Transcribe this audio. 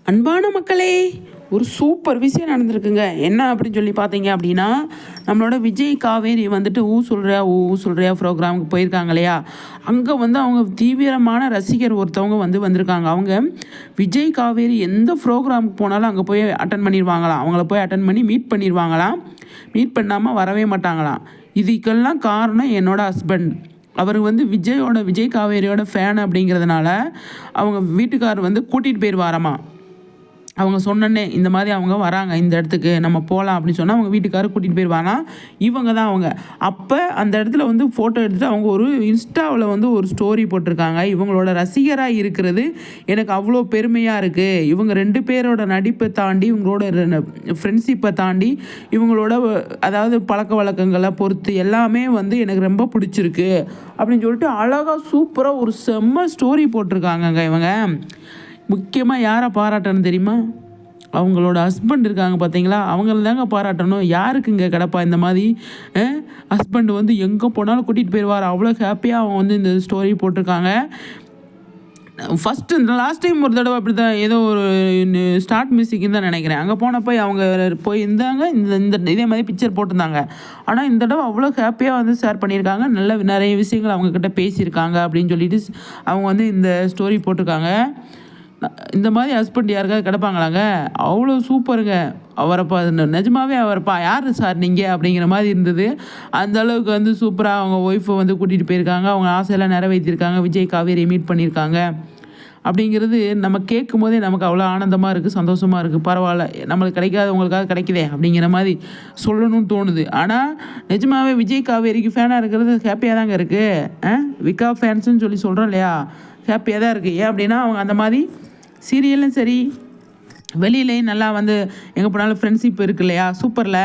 அன்பான மக்களே, ஒரு சூப்பர் விஷயம் நடந்திருக்குங்க. என்ன அப்படின்னு சொல்லி பார்த்தீங்க அப்படின்னா, நம்மளோட விஜய், காவேரி வந்துட்டு ஊ சொல்றியா ஊ ஊ சொல்றியா ப்ரோக்ராமுக்கு போயிருக்காங்க இல்லையா? அங்கே வந்து அவங்க தீவிரமான ரசிகர் ஒருத்தவங்க வந்திருக்காங்க. அவங்க விஜய், காவேரி எந்த ப்ரோக்ராமுக்கு போனாலும் அங்கே போய் அட்டன் பண்ணிடுவாங்களாம். அவங்கள போய் அட்டன் பண்ணி மீட் பண்ணிடுவாங்களாம். மீட் பண்ணாமல் வரவே மாட்டாங்களாம். இதுக்கெல்லாம் காரணம் என்னோட ஹஸ்பண்ட். அவர் வந்து விஜய் காவேரியோட ஃபேன் அப்படிங்கிறதுனால அவங்க வீட்டுக்காரர் வந்து கூட்டிகிட்டு போயிடுவாராமா. அவங்க சொன்னனே இந்த மாதிரி அவங்க வராங்க இந்த இடத்துக்கு நம்ம போகலாம் அப்படின்னு சொன்னால் அவங்க வீட்டுக்காரர் கூட்டிகிட்டு போயிடுவானா. இவங்க தான் அவங்க. அப்போ அந்த இடத்துல வந்து ஃபோட்டோ எடுத்துகிட்டு அவங்க ஒரு இன்ஸ்டாவில் வந்து ஒரு ஸ்டோரி போட்டிருக்காங்க. இவங்களோட ரசிகராக இருக்கிறது எனக்கு அவ்வளோ பெருமையாக இருக்குது. இவங்க 2 பேரோட நடிப்பை தாண்டி, இவங்களோட ஃப்ரெண்ட்ஷிப்பை தாண்டி, இவங்களோட அதாவது பழக்க வழக்கங்களை பொறுத்து எல்லாமே வந்து எனக்கு ரொம்ப பிடிச்சிருக்கு அப்படின்னு சொல்லிட்டு அழகாக சூப்பராக ஒரு செம்ம ஸ்டோரி போட்டிருக்காங்கங்க இவங்க. முக்கியமாக யாரை பாராட்டணும் தெரியுமா? அவங்களோட ஹஸ்பண்ட் இருக்காங்க பார்த்தீங்களா, அவங்கள தாங்க பாராட்டணும். யாருக்குங்க கிடப்பா இந்த மாதிரி ஹஸ்பண்ட் வந்து எங்கே போனாலும் கூட்டிகிட்டு போயிடுவார். அவ்வளோ ஹாப்பியாக அவங்க வந்து இந்த ஸ்டோரி போட்டிருக்காங்க. ஃபஸ்ட்டு இந்த லாஸ்ட் டைம் ஒரு தடவை அப்படி தான் ஏதோ ஒரு ஸ்டார்ட் மியூசிக்னு தான் நினைக்கிறேன். அங்கே போனப்போ அவங்க போயிருந்தாங்க, இந்த இதே மாதிரி பிக்சர் போட்டிருந்தாங்க. ஆனால் இந்த தடவை அவ்வளோ ஹாப்பியாக வந்து ஷேர் பண்ணியிருக்காங்க. நிறைய விஷயங்கள் அவங்கக்கிட்ட பேசியிருக்காங்க அப்படின்னு சொல்லிட்டு அவங்க வந்து இந்த ஸ்டோரி போட்டிருக்காங்க. இந்த மாதிரி ஹஸ்பண்ட் யாருக்காவது கிடப்பாங்களாங்க? அவ்வளோ சூப்பருங்க. அவரைப்பா நிஜமாவே அவரைப்பா யார் சார் நீங்கள் அப்படிங்கிற மாதிரி இருந்தது. அந்த அளவுக்கு வந்து சூப்பராக அவங்க ஒய்ஃபை வந்து கூட்டிகிட்டு போயிருக்காங்க. அவங்க ஆசையெல்லாம் நிறைவேற்றிருக்காங்க. விஜய், காவேரி மீட் பண்ணியிருக்காங்க அப்படிங்கிறது நம்ம கேட்கும் போதே நமக்கு அவ்வளோ ஆனந்தமாக இருக்குது, சந்தோஷமாக இருக்குது. பரவாயில்ல, நம்மளுக்கு கிடைக்காது உங்களுக்காக கிடைக்குதே அப்படிங்கிற மாதிரி சொல்லணும்னு தோணுது. ஆனால் நிஜமாவே விஜய், காவேரிக்கு ஃபேனாக இருக்கிறது ஹாப்பியாக தாங்க இருக்குது. விகா ஃபேன்ஸுன்னு சொல்லி சொல்கிறோம் இல்லையா, ஹாப்பியாக தான் இருக்குது. ஏன் அப்படின்னா அவங்க அந்த மாதிரி சீரியலும் சரி வெளியிலையும் நல்லா வந்து எங்கே போனாலும் ஃப்ரெண்ட்ஷிப் இருக்கு இல்லையா, சூப்பரில்.